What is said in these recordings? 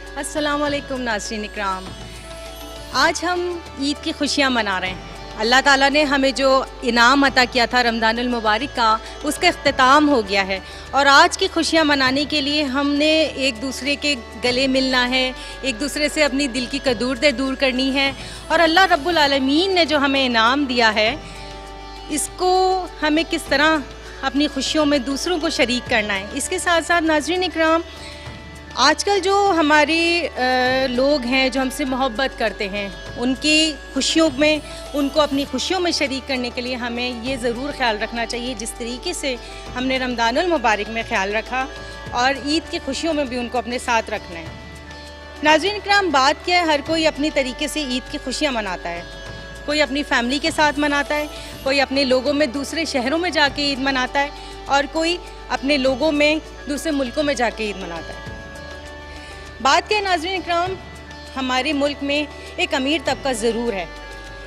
अस्सलाम वालेकुम नाज़रीन इकराम। आज हम ईद की खुशियाँ मना रहे हैं। अल्लाह ताला ने हमें जो इनाम अता किया था रमज़ानुल मुबारक का, उसका इख्तिताम हो गया है और आज की खुशियाँ मनाने के लिए हमने एक दूसरे के गले मिलना है, एक दूसरे से अपनी दिल की कदूरतें दूर करनी है और अल्लाह रब्बुल आलमीन ने जो हमें इनाम दिया है, इसको हमें किस तरह अपनी खुशियों में दूसरों को शरीक करना है। इसके साथ साथ नाज़रीन इकराम, आजकल जो हमारे लोग हैं जो हमसे मोहब्बत करते हैं, उनकी खुशियों में उनको अपनी खुशियों में शरीक करने के लिए हमें ये ज़रूर ख्याल रखना चाहिए जिस तरीके से हमने रमज़ानुल मुबारक में ख्याल रखा और ईद की खुशियों में भी उनको अपने साथ रखना है। नाज़रीन इकराम, बात क्या है, हर कोई अपनी तरीके से ईद की खुशियाँ मनाता है। कोई अपनी फैमिली के साथ मनाता है, कोई अपने लोगों में दूसरे शहरों में जाके ईद मनाता है और कोई अपने लोगों में दूसरे मुल्कों में जाके ईद मनाता है। बात क्या है नाज़रीन इकराम, हमारे मुल्क में एक अमीर तबका ज़रूर है,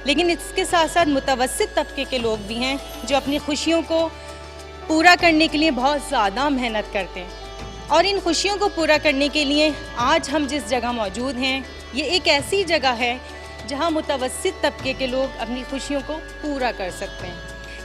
लेकिन इसके साथ साथ मुतवस्सित तबके के लोग भी हैं जो अपनी खुशियों को पूरा करने के लिए बहुत ज़्यादा मेहनत करते हैं। और इन खुशियों को पूरा करने के लिए आज हम जिस जगह मौजूद हैं, ये एक ऐसी जगह है जहां मुतवस्सित तबके के लोग अपनी खुशियों को पूरा कर सकते हैं।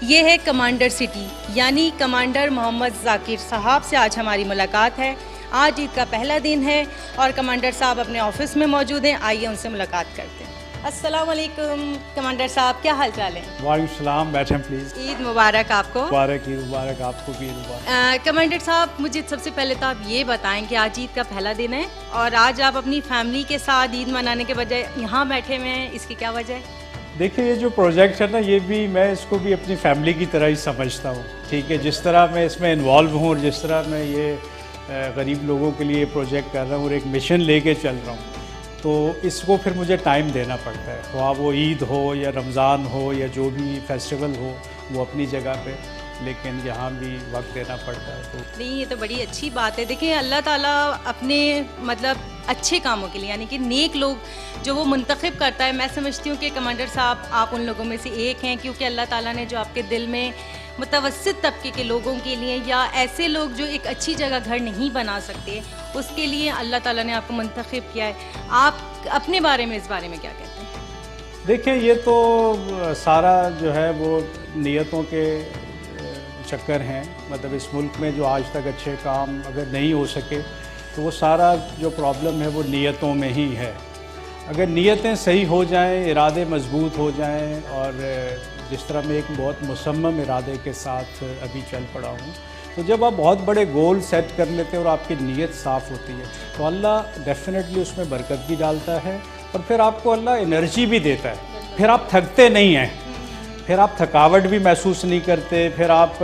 ये है कमांडर सिटी, यानी कमांडर मोहम्मद ज़ाकिर साहब से आज हमारी मुलाकात है। आज ईद का पहला दिन है और कमांडर साहब अपने ऑफिस में मौजूद हैं। आइए उनसे मुलाकात करते हैं। अस्सलाम वालेकुम कमांडर साहब, क्या हाल चाल है? वालेकुम सलाम, बैठें प्लीज़। ईद मुबारक आपको। मुबारक, ईद मुबारक आपको भी, ईद मुबारक। कमांडर साहब, मुझे सबसे पहले तो आप ये बताएं कि आज ईद का पहला दिन है और आज आप अपनी फैमिली के साथ ईद मनाने के बजाय यहाँ बैठे हुए हैं, इसकी क्या वजह है? देखिए, ये जो प्रोजेक्ट है ना, ये भी मैं इसको भी अपनी फैमिली की तरह ही समझता हूँ। ठीक है, जिस तरह मैं इसमें इन्वॉल्व हूँ और जिस तरह मैं ये गरीब लोगों के लिए प्रोजेक्ट कर रहा हूँ और एक मिशन लेके चल रहा हूँ, तो इसको फिर मुझे टाइम देना पड़ता है। तो आप वो ईद हो या रमज़ान हो या जो भी फेस्टिवल हो, वो अपनी जगह पे, लेकिन यहाँ भी वक्त देना पड़ता है। तो नहीं, ये तो बड़ी अच्छी बात है। देखिए, अल्लाह ताला अपने मतलब अच्छे कामों के लिए, यानी कि नेक लोग जो वो मुंतखब करता है, मैं समझती हूँ कि कमांडर साहब आप उन लोगों में से एक हैं, क्योंकि अल्लाह ताला ने जो आपके दिल में मुतवस्सित तबके के लोगों के लिए या ऐसे लोग जो एक अच्छी जगह घर नहीं बना सकते, उसके लिए अल्लाह ताला ने आपको मुंतखब किया है। आप अपने बारे में, इस बारे में क्या कहते हैं? देखिए, ये तो सारा जो है वो नियतों के चक्कर हैं। मतलब इस मुल्क में जो आज तक अच्छे काम अगर नहीं हो सके, तो वो सारा जो प्रॉब्लम है वो नियतों में ही है। अगर नियतें सही हो जाएं, इरादे मजबूत हो जाएं, और जिस तरह मैं एक बहुत मुसम्मम इरादे के साथ अभी चल पड़ा हूँ, तो जब आप बहुत बड़े गोल सेट कर लेते हैं और आपकी नीयत साफ़ होती है, तो अल्लाह डेफिनेटली उसमें बरकत भी डालता है और फिर आपको अल्लाह एनर्जी भी देता है। फिर आप थकते नहीं हैं, फिर आप थकावट भी महसूस नहीं करते, फिर आप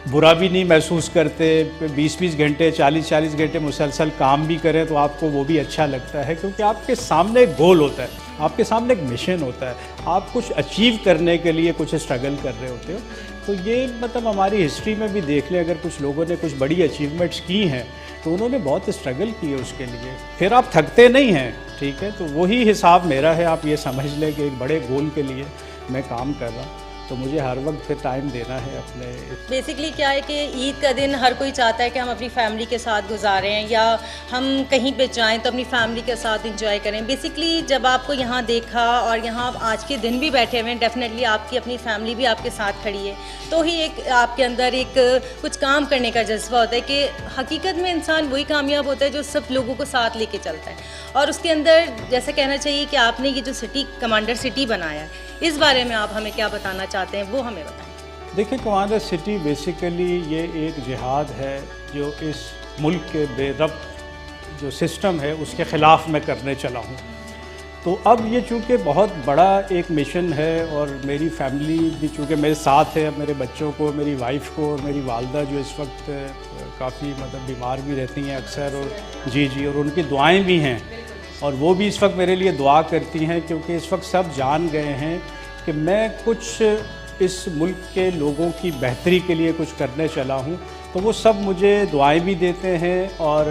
बुरा भी नहीं महसूस करते। 20-20 घंटे 40-40 घंटे मुसलसल काम भी करें तो आपको वो भी अच्छा लगता है, क्योंकि आपके सामने एक गोल होता है, आपके सामने एक मिशन होता है, आप कुछ अचीव करने के लिए कुछ स्ट्रगल कर रहे होते हो। तो ये मतलब हमारी हिस्ट्री में भी देख लें, अगर कुछ लोगों ने कुछ बड़ी अचीवमेंट्स की हैं तो उन्होंने बहुत स्ट्रगल किए उसके लिए, फिर आप थकते नहीं हैं। ठीक है, तो वही हिसाब मेरा है। आप ये समझ लें कि एक बड़े गोल के लिए मैं काम कर रहा हूँ, तो मुझे हर वक्त फिर टाइम देना है अपने। बेसिकली क्या है कि ईद का दिन हर कोई चाहता है कि हम अपनी फैमिली के साथ गुजारें या हम कहीं पे जाएं तो अपनी फैमिली के साथ एंजॉय करें। बेसिकली जब आपको यहाँ देखा और यहाँ आप आज के दिन भी बैठे हुए हैं, डेफिनेटली आपकी अपनी फैमिली भी आपके साथ खड़ी है, तो ही एक आपके अंदर एक कुछ काम करने का जज्बा होता है कि हकीकत में इंसान वही कामयाब होता है जो सब लोगों को साथ लेके चलता है। और उसके अंदर जैसे कहना चाहिए कि आपने ये जो सिटी कमांडर सिटी बनाया है, इस बारे में आप हमें क्या बताना चाहते हैं, वो हमें बताएं। देखिए, कमांडर सिटी बेसिकली ये एक जिहाद है जो इस मुल्क के बेरब्त जो सिस्टम है उसके ख़िलाफ़ मैं करने चला हूँ। तो अब ये चूँकि बहुत बड़ा एक मिशन है और मेरी फैमिली भी चूँकि मेरे साथ है, मेरे बच्चों को, मेरी वाइफ को और मेरी वालदा जो इस वक्त काफ़ी मतलब बीमार भी रहती हैं अक्सर, और जी और उनकी दुआएं भी हैं, और वो भी इस वक्त मेरे लिए दुआ करती हैं, क्योंकि इस वक्त सब जान गए हैं कि मैं कुछ इस मुल्क के लोगों की बेहतरी के लिए कुछ करने चला हूँ। तो वो सब मुझे दुआएं भी देते हैं, और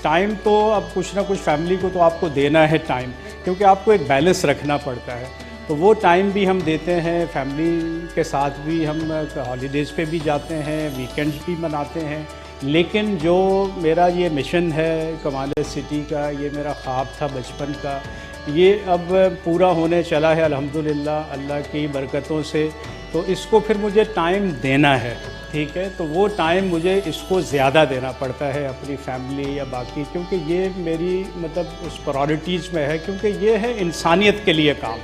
टाइम तो अब कुछ ना कुछ फैमिली को तो आपको देना है टाइम, क्योंकि आपको एक बैलेंस रखना पड़ता है। तो वो टाइम भी हम देते हैं, फैमिली के साथ भी हम हॉलीडेज़ पे भी जाते हैं, वीकेंड्स भी मनाते हैं। लेकिन जो मेरा ये मिशन है कमांडर सिटी का, ये मेरा ख्वाब था बचपन का, ये अब पूरा होने चला है अल्हम्दुलिल्लाह अल्लाह की बरकतों से। तो इसको फिर मुझे टाइम देना है, ठीक है। तो वो टाइम मुझे इसको ज़्यादा देना पड़ता है अपनी फैमिली या बाकी, क्योंकि ये मेरी मतलब उस प्रायोरिटीज़ में है, क्योंकि ये है इंसानियत के लिए काम,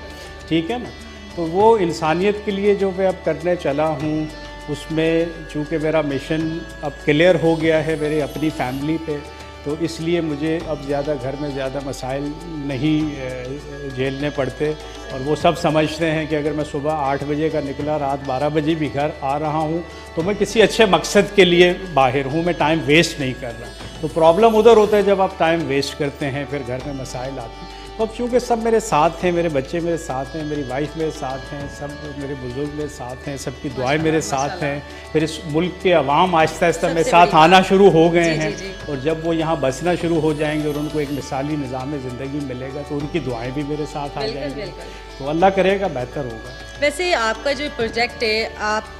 ठीक है ना। तो वो इंसानियत के लिए जो मैं अब करने चला हूँ, उसमें चूँकि मेरा मिशन अब क्लियर हो गया है मेरी अपनी फैमिली पे, तो इसलिए मुझे अब ज़्यादा घर में ज़्यादा मसाइल नहीं झेलने पड़ते। और वो सब समझते हैं कि अगर मैं सुबह 8 बजे का निकला, रात 12 बजे भी घर आ रहा हूँ, तो मैं किसी अच्छे मकसद के लिए बाहर हूँ, मैं टाइम वेस्ट नहीं कर रहा। तो प्रॉब्लम उधर होता है जब आप टाइम वेस्ट करते हैं, फिर घर में मसाइल आते हैं। तो अब चूँकि सब मेरे साथ हैं, मेरे बच्चे मेरे साथ हैं, मेरी वाइफ मेरे साथ हैं, सब मेरे बुज़ुर्ग मेरे साथ हैं, सबकी दुआएं मेरे साथ हैं, फिर इस मुल्क के अवाम आहिस्ता आहिस्ता मेरे साथ आना शुरू हो गए हैं। और जब वो यहाँ बसना शुरू हो जाएंगे और उनको एक मिसाली निज़ाम ज़िंदगी मिलेगा, तो उनकी दुआएं भी मेरे साथ आ जाएंगी। तो अल्लाह करेगा बेहतर होगा। वैसे आपका जो प्रोजेक्ट है, आप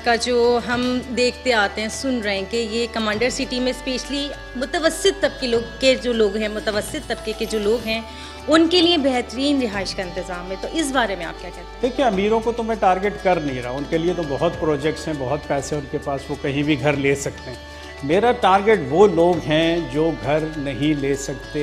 का जो हम देखते आते हैं, सुन रहे हैं कि ये कमांडर सिटी में स्पेशली मुतवस्सित तबके हैं, मुतवस्सित तबके के जो लोग हैं, उनके लिए बेहतरीन रिहाइश का इंतज़ाम है। तो इस बारे में आप क्या कहते हैं? देखिए, अमीरों को तो मैं टारगेट कर नहीं रहा, उनके लिए तो बहुत प्रोजेक्ट्स हैं, बहुत पैसे उनके पास, वो कहीं भी घर ले सकते हैं। मेरा टारगेट वो लोग हैं जो घर नहीं ले सकते,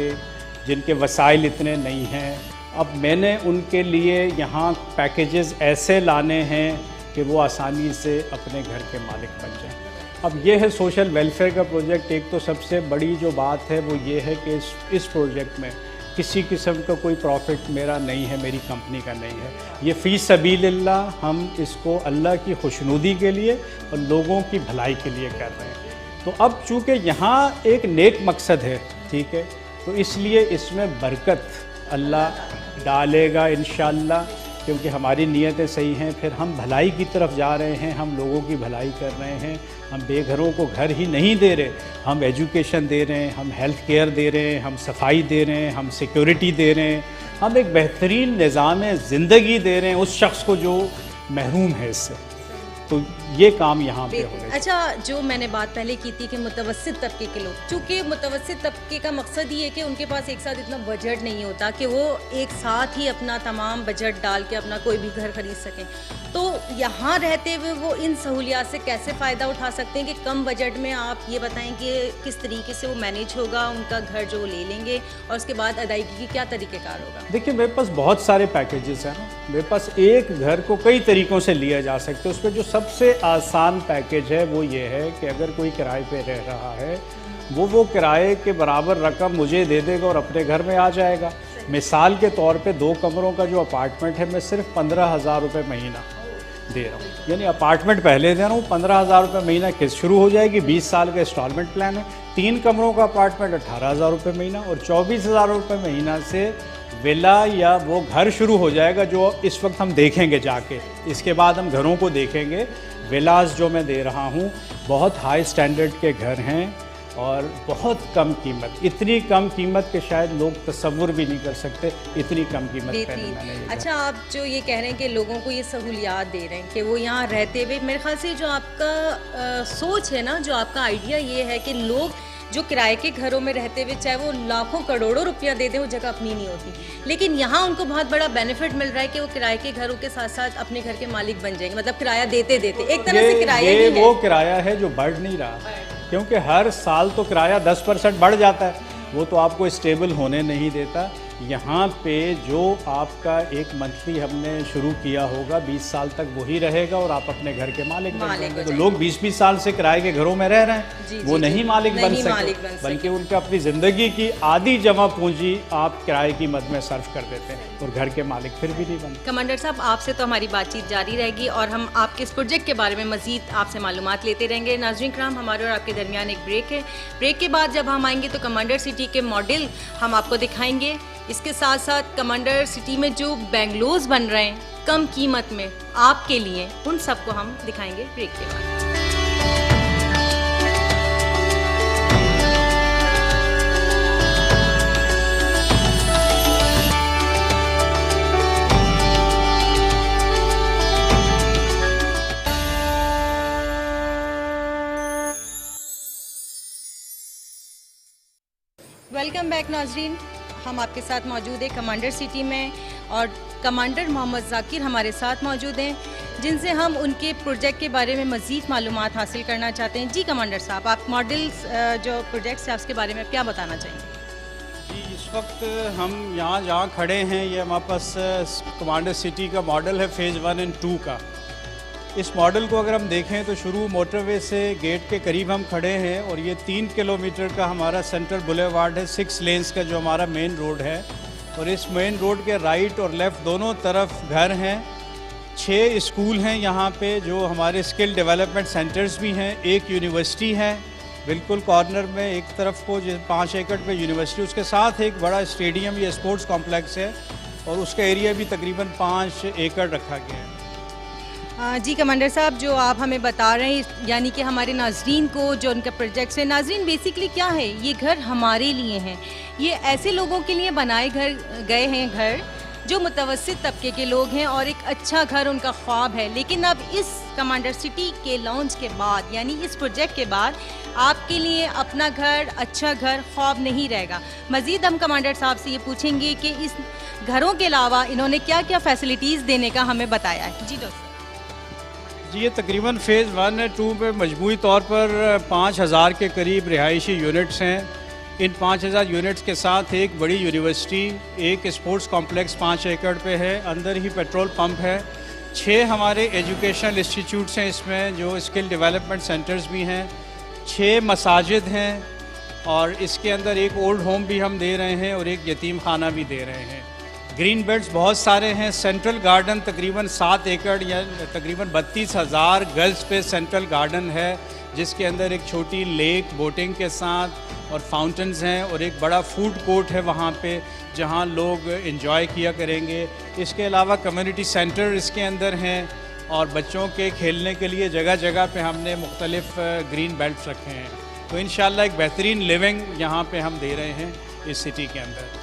जिनके वसाइल इतने नहीं हैं। अब मैंने उनके लिए यहाँ पैकेजेस ऐसे लाने हैं कि वो आसानी से अपने घर के मालिक बन जाएं। अब ये है सोशल वेलफेयर का प्रोजेक्ट। एक तो सबसे बड़ी जो बात है वो ये है कि इस प्रोजेक्ट में किसी किस्म का कोई प्रॉफिट मेरा नहीं है, मेरी कंपनी का नहीं है। ये फ़ी सबीलिल्लाह, हम इसको अल्लाह की खुशनुदी के लिए और लोगों की भलाई के लिए कर रहे हैं। तो अब चूँकि यहाँ एक नेक मकसद है, ठीक है, तो इसलिए इसमें बरकत अल्लाह डालेगा इंशाअल्लाह, क्योंकि हमारी नीयतें सही हैं। फिर हम भलाई की तरफ जा रहे हैं, हम लोगों की भलाई कर रहे हैं। हम बेघरों को घर ही नहीं दे रहे, हम एजुकेशन दे रहे हैं, हम हेल्थ केयर दे रहे हैं, हम सफाई दे रहे हैं, हम सिक्योरिटी दे रहे हैं, हम एक बेहतरीन निज़ाम ज़िंदगी दे रहे हैं उस शख्स को जो महरूम है इससे। तो ये काम यहाँ पे होगा। अच्छा, जो मैंने बात पहले की थी कि मुतवस्सित तबके के लोग, चूँकि मुतवस्सित तबके का मकसद ये है कि उनके पास एक साथ इतना बजट नहीं होता कि वो एक साथ ही अपना तमाम बजट डाल के अपना कोई भी घर खरीद सकें। तो यहाँ रहते हुए वो इन सहूलियात से कैसे फ़ायदा उठा सकते हैं कि कम बजट में, आप ये बताएं कि किस तरीके से वो मैनेज होगा उनका घर जो वो ले लेंगे, और उसके बाद अदायगी की क्या तरीक़ेकार होगा? देखिए, मेरे पास बहुत सारे पैकेजेस हैं ना। मेरे पास एक घर को कई तरीक़ों से लिया जा सकता है। उसमें जो सबसे आसान पैकेज है वो ये है कि अगर कोई किराए पे रह रहा है, वो किराए के बराबर रकम मुझे दे देगा और अपने घर में आ जाएगा। मिसाल के तौर पे 2 कमरों का जो अपार्टमेंट है, मैं सिर्फ 15,000 रुपये महीना दे रहा हूँ। यानी अपार्टमेंट पहले दे रहा हूँ, 15,000 रुपये महीना किस्त शुरू हो जाएगी। 20 साल का इंस्टॉलमेंट प्लान है। 3 कमरों का अपार्टमेंट 18,000 रुपये महीना, और 24,000 रुपये महीना से विला या वो घर शुरू हो जाएगा जो इस वक्त हम देखेंगे जाके। इसके बाद हम घरों को देखेंगे। विलास जो मैं दे रहा हूँ, बहुत हाई स्टैंडर्ड के घर हैं और बहुत कम कीमत, इतनी कम कीमत के शायद लोग तसव्वुर भी नहीं कर सकते, इतनी कम कीमत पहले मैंने। अच्छा, आप जो ये कह रहे हैं कि लोगों को ये सहूलियात दे रहे हैं कि वो यहाँ रहते हुए, मेरे ख्याल से जो आपका सोच है ना, जो आपका आइडिया ये है कि लोग जो किराए के घरों में रहते हुए, चाहे वो लाखों करोड़ों रुपया दे दें, वो जगह अपनी नहीं होती, लेकिन यहाँ उनको बहुत बड़ा बेनिफिट मिल रहा है कि वो किराए के घरों के साथ साथ अपने घर के मालिक बन जाएंगे। मतलब किराया देते देते एक तरह से किराया ही है। वो किराया है जो बढ़ नहीं रहा, क्योंकि हर साल तो किराया 10% बढ़ जाता है, वो तो आपको स्टेबल होने नहीं देता। यहाँ पे जो आपका एक मंथली हमने शुरू किया होगा, 20 साल तक वही रहेगा और आप अपने घर के मालिक बन जाएंगे। तो लोग 20-20 साल से किराए के घरों में रह रहे हैं, वो नहीं मालिक बन सकते, बल्कि उनके अपनी ज़िंदगी की आधी जमा पूंजी आप किराए की मद में सर्फ कर देते हैं और घर के मालिक फिर भी नहीं बनते। कमांडर साहब, आपसे तो हमारी बातचीत जारी रहेगी और हम आपके इस प्रोजेक्ट के बारे में मज़ीद आपसे मालूमात लेते रहेंगे। नाज़रीन कराम, हमारे और आपके दरमियान एक ब्रेक है। ब्रेक के बाद जब हम आएंगे तो कमांडर सिटी के मॉडल हम आपको दिखाएंगे। इसके साथ साथ कमांडर सिटी में जो बेंगलोज बन रहे हैं कम कीमत में आपके लिए, उन सबको हम दिखाएंगे ब्रेक के बाद। बैक नाजरीन, हम आपके साथ मौजूद है कमांडर सिटी में और कमांडर मोहम्मद जाकिर हमारे साथ मौजूद हैं, जिनसे हम उनके प्रोजेक्ट के बारे में मज़ीद मालूमात हासिल करना चाहते हैं। जी कमांडर साहब, आप मॉडल्स जो प्रोजेक्ट्स हैं उसके बारे में क्या बताना चाहेंगे? जी, इस वक्त हम जहाँ खड़े हैं, ये हमारे पास कमांडर सिटी का मॉडल है फ़ेज़ 1 और 2 का। इस मॉडल को अगर हम देखें तो शुरू मोटरवे से गेट के करीब हम खड़े हैं और ये 3 किलोमीटर का हमारा सेंट्रल बुलेवार्ड है, 6 लेन्स का जो हमारा मेन रोड है। और इस मेन रोड के राइट और लेफ़्ट दोनों तरफ घर हैं। 6 स्कूल हैं यहाँ पे, जो हमारे स्किल डेवलपमेंट सेंटर्स भी हैं। एक यूनिवर्सिटी है बिल्कुल कॉर्नर में, एक तरफ को 5 एकड़ पे यूनिवर्सिटी, उसके साथ एक बड़ा स्टेडियम या स्पोर्ट्स कॉम्प्लेक्स है और उसका एरिया भी तकरीबन 5 एकड़ रखा गया है। जी कमांडर साहब, जो आप हमें बता रहे हैं, यानी कि हमारे नाजरीन को जो उनका प्रोजेक्ट्स है, नाजरीन बेसिकली क्या है, ये घर हमारे लिए हैं। ये ऐसे लोगों के लिए बनाए गए हैं घर जो मुतवस्सित तबके के लोग हैं और एक अच्छा घर उनका ख्वाब है। लेकिन अब इस कमांडर सिटी के लॉन्च के बाद, यानी इस प्रोजेक्ट के बाद, आपके लिए अपना घर, अच्छा घर ख्वाब नहीं रहेगा। मज़ीद हम कमांडर साहब से ये पूछेंगे कि इस घरों के अलावा इन्होंने क्या क्या फैसिलिटीज़ देने का हमें बताया है। जी डॉक्टर। जी, ये तकरीबन फ़ेज़ 1 और 2 पे मजमूई तौर पर 5000 के करीब रिहायशी यूनिट्स हैं। इन 5000 यूनिट्स के साथ एक बड़ी यूनिवर्सिटी, एक स्पोर्ट्स कॉम्प्लेक्स 5 एकड़ पे है, अंदर ही पेट्रोल पंप है। 6 हमारे एजुकेशनल इंस्टीट्यूट्स हैं इसमें, जो स्किल डेवलपमेंट सेंटर्स भी हैं। 6 मसाजिद हैं और इसके अंदर एक ओल्ड होम भी हम दे रहे हैं और एक यतीम खाना भी दे रहे हैं। ग्रीन बेल्ट्स बहुत सारे हैं। सेंट्रल गार्डन तकरीबन 7 एकड़ या तकरीबन 32,000 गज पे सेंट्रल गार्डन है, जिसके अंदर एक छोटी लेक बोटिंग के साथ और फाउंटेन्स हैं और एक बड़ा फूड कोर्ट है वहाँ पे, जहाँ लोग एंजॉय किया करेंगे। इसके अलावा कम्युनिटी सेंटर इसके अंदर हैं और बच्चों के खेलने के लिए जगह जगह पे हमने मुख्तलिफ ग्रीन बेल्ट्स रखे हैं। तो इंशाल्लाह एक बेहतरीन लिविंग यहाँ पे हम दे रहे हैं इस सिटी के अंदर।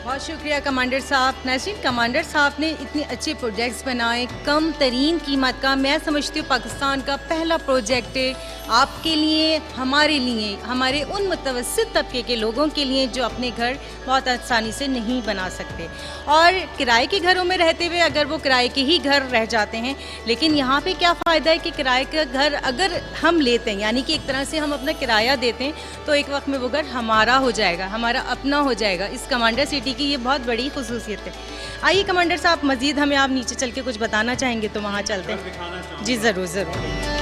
बहुत शुक्रिया कमांडर साहब। नाज़रीन, कमांडर साहब ने इतने अच्छे प्रोजेक्ट्स बनाए, कम तरीन कीमत का, मैं समझती हूँ पाकिस्तान का पहला प्रोजेक्ट है आपके लिए, हमारे लिए, हमारे उन मुतवस्सित तबके के लोगों के लिए जो अपने घर बहुत आसानी से नहीं बना सकते और किराए के घरों में रहते हुए अगर वो किराए के ही घर रह जाते हैं। लेकिन यहाँ पे क्या फ़ायदा है कि किराए का घर अगर हम लेते हैं, यानी कि एक तरह से हम अपना किराया देते हैं, तो एक वक्त में वो घर हमारा हो जाएगा, हमारा अपना हो जाएगा। इस कमांडर सिटी की ये बहुत बड़ी खुसूसियत है। आइए कमांडर साहब, मज़ीद हमें आप नीचे चल के कुछ बताना चाहेंगे तो वहाँ चलते हैं। जी ज़रूर ज़रूर।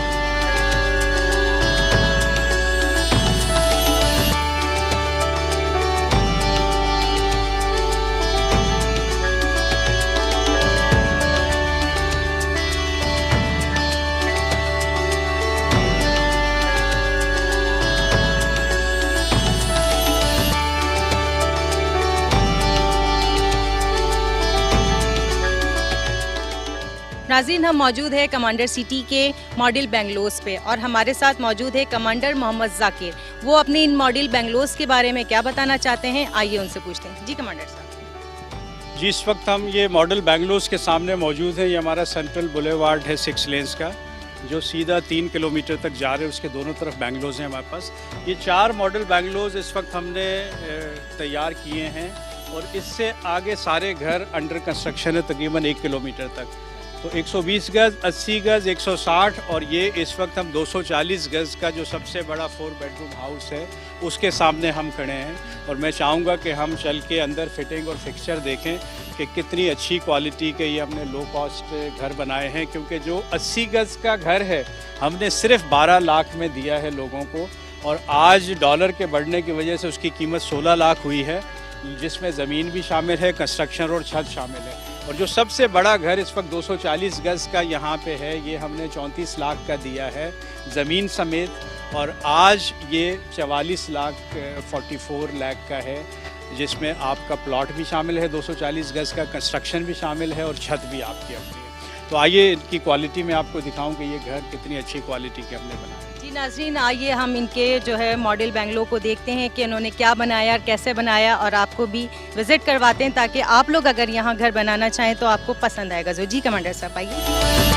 नाज़रीन, हम मौजूद है कमांडर सिटी के मॉडल बेंगलोस पे और हमारे साथ मौजूद है कमांडर मोहम्मद जाकिर। वो अपने इन मॉडल बेंगलोस के बारे में क्या बताना चाहते हैं, आइए उनसे पूछते हैं। जी कमांडर साहब। जी, इस वक्त हम ये मॉडल बेंगलोस के सामने मौजूद है। ये हमारा सेंट्रल बुलेवार्ड है 6 लेन्स का, जो सीधा 3 किलोमीटर तक जा रहे हैं। उसके दोनों तरफ बेंगलोस हैं हमारे पास। ये 4 मॉडल बेंगलोस इस वक्त हमने तैयार किए हैं और इससे आगे सारे घर अंडर कंस्ट्रक्शन है तकरीबन 1 किलोमीटर तक। तो 120 गज़, 80 गज़, 160 और ये इस वक्त हम 240 गज़ का जो सबसे बड़ा 4 बेडरूम हाउस है उसके सामने हम खड़े हैं। और मैं चाहूँगा कि हम चल के अंदर फिटिंग और फिक्सचर देखें कि कितनी अच्छी क्वालिटी के ये हमने लो कॉस्ट घर बनाए हैं। क्योंकि जो 80 गज़ का घर है हमने सिर्फ 12 लाख में दिया है लोगों को, और आज डॉलर के बढ़ने की वजह से उसकी कीमत 16 लाख हुई है, जिसमें ज़मीन भी शामिल है, कंस्ट्रक्शन और छत शामिल है। और जो सबसे बड़ा घर इस वक्त 240 गज़ का यहाँ पे है, ये हमने 34 लाख का दिया है ज़मीन समेत, और आज ये 44 लाख 44 लाख का है, जिसमें आपका प्लॉट भी शामिल है 240 गज़ का, कंस्ट्रक्शन भी शामिल है और छत भी आपकी अपनी है। तो आइए इनकी क्वालिटी में आपको दिखाऊं कि ये घर कितनी अच्छी क्वालिटी के हमने बनाया। जी नाज़रीन, आइए हम इनके जो है मॉडल बेंगलो को देखते हैं कि उन्होंने क्या बनाया और कैसे बनाया, और आपको भी विज़िट करवाते हैं ताकि आप लोग अगर यहाँ घर बनाना चाहें तो आपको पसंद आएगा। जो जी कमांडर साहब आइए।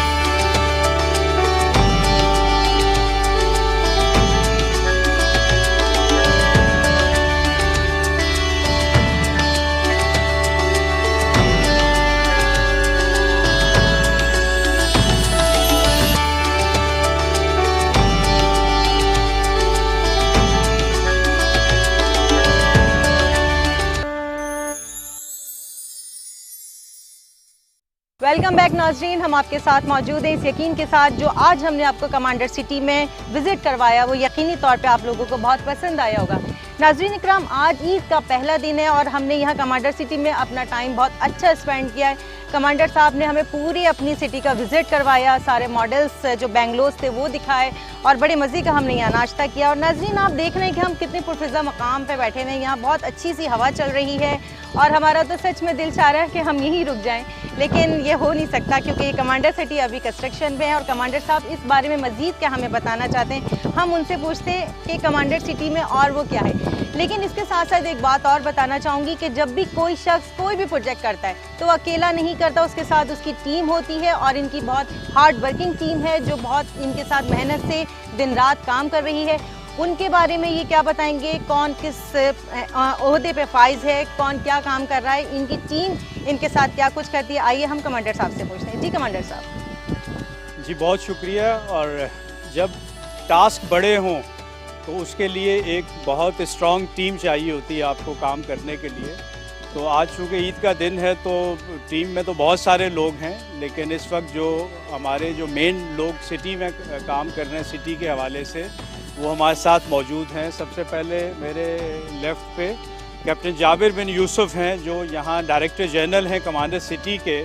वेलकम बैक नाजरीन, हम आपके साथ मौजूद हैं इस यकीन के साथ जो आज हमने आपको कमांडर सिटी में विज़िट करवाया वो यकीनी तौर पे आप लोगों को बहुत पसंद आया होगा। नाजरीन इकराम, आज ईद का पहला दिन है और हमने यहाँ कमांडर सिटी में अपना टाइम बहुत अच्छा स्पेंड किया है। कमांडर साहब ने हमें पूरी अपनी सिटी का विज़िट करवाया, सारे मॉडल्स जो बेंगलोर थे वो दिखाए और बड़े मज़े का हमने यहाँ नाश्ता किया। और नाजरीन आप देख रहे हैं कि हम कितने पुरफ़िज़ा मकाम पे बैठे हैं, यहाँ बहुत अच्छी सी हवा चल रही है और हमारा तो सच में दिल चाह रहा है कि हम यहीं रुक जाएं, लेकिन ये हो नहीं सकता क्योंकि ये कमांडर सिटी अभी कंस्ट्रक्शन में है। और कमांडर साहब इस बारे में मज़ीद क्या हमें बताना चाहते हैं, हम उनसे पूछते हैं कि कमांडर सिटी में और वो क्या है। लेकिन इसके साथ साथ एक बात और बताना चाहूँगी कि जब भी कोई शख्स कोई भी प्रोजेक्ट करता है तो अकेला नहीं करता, उसके साथ उसकी टीम होती है और इनकी बहुत हार्ड वर्किंग टीम है जो बहुत इनके साथ मेहनत से दिन रात काम कर रही है। उनके बारे में ये क्या बताएंगे, कौन किस ओहदे पे फाइज है, कौन क्या काम कर रहा है, इनकी टीम इनके साथ क्या कुछ करती है। आइए हम कमांडर साहब से पूछते हैं। जी कमांडर साहब। जी बहुत शुक्रिया। और जब टास्क बड़े हों तो उसके लिए एक बहुत स्ट्रॉन्ग टीम चाहिए होती है आपको काम करने के लिए। तो आज चूँकि ईद का दिन है तो टीम में तो बहुत सारे लोग हैं, लेकिन इस वक्त जो हमारे जो मेन लोग सिटी में काम कर रहे हैं सिटी के हवाले से वो हमारे साथ मौजूद हैं। सबसे पहले मेरे लेफ़्ट पे कैप्टन जाबिर बिन यूसुफ हैं जो यहाँ डायरेक्टर जनरल हैं कमांडर सिटी के,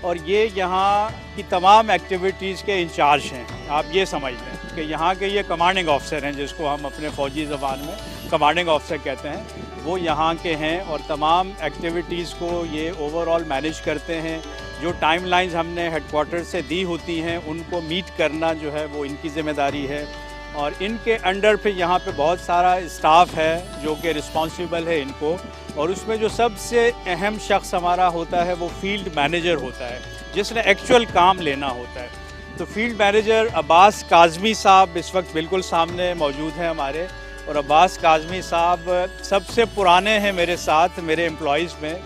और ये यहाँ की तमाम एक्टिविटीज़ के इंचार्ज हैं। आप ये समझ लें कि यहाँ के ये कमांडिंग ऑफिसर हैं, जिसको हम अपने फ़ौजी ज़बान में कमांडिंग ऑफिसर कहते हैं, वो यहाँ के हैं और तमाम एक्टिविटीज़ को ये ओवरऑल मैनेज करते हैं। जो टाइमलाइंस हमने हेडक्वार्टर से दी होती हैं उनको मीट करना जो है वो इनकी ज़िम्मेदारी है। और इनके अंडर पे यहाँ पे बहुत सारा स्टाफ है जो कि रिस्पॉन्सिबल है इनको, और उसमें जो सबसे अहम शख्स हमारा होता है वो फील्ड मैनेजर होता है जिसने एक्चुअल काम लेना होता है। तो फील्ड मैनेजर अब्बास काज़मी साहब इस वक्त बिल्कुल सामने मौजूद हैं हमारे, और अब्बास काज़मी साहब सबसे पुराने हैं मेरे साथ, मेरे एम्प्लॉइज़ में,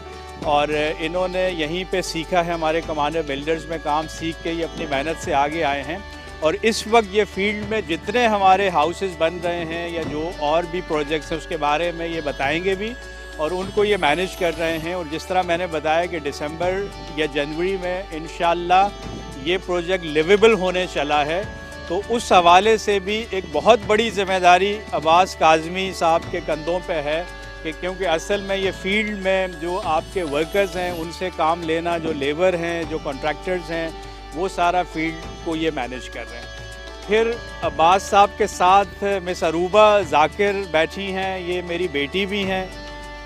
और इन्होंने यहीं पे सीखा है, हमारे कमांडर बिल्डर्स में काम सीख के ये अपनी मेहनत से आगे आए हैं। और इस वक्त ये फील्ड में जितने हमारे हाउसेस बन रहे हैं या जो और भी प्रोजेक्ट्स हैं उसके बारे में ये बताएंगे भी, और उनको ये मैनेज कर रहे हैं। और जिस तरह मैंने बताया कि दिसंबर या जनवरी में इंशाल्लाह ये प्रोजेक्ट लिवेबल होने चला है, तो उस हवाले से भी एक बहुत बड़ी ज़िम्मेदारी अब्बास काज़मी साहब के कंधों पे है कि क्योंकि असल में ये फील्ड में जो आपके वर्कर्स हैं उनसे काम लेना, जो लेबर हैं, जो कॉन्ट्रैक्टर्स हैं, वो सारा फील्ड को ये मैनेज कर रहे हैं। फिर अब्बास साहब के साथ मिस अरूबा जाकिर बैठी हैं, ये मेरी बेटी भी हैं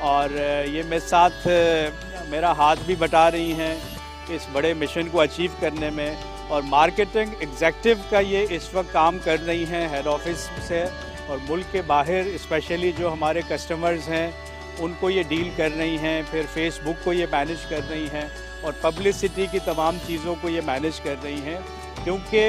और ये मेरे साथ मेरा हाथ भी बटा रही हैं इस बड़े मिशन को अचीव करने में। और मार्केटिंग एग्जेक्टिव का ये इस वक्त काम कर रही हैं हेड ऑफिस से, और मुल्क के बाहर स्पेशली जो हमारे कस्टमर्स हैं उनको ये डील कर रही हैं। फिर फेसबुक को ये मैनेज कर रही हैं और पब्लिसिटी की तमाम चीज़ों को ये मैनेज कर रही हैं, क्योंकि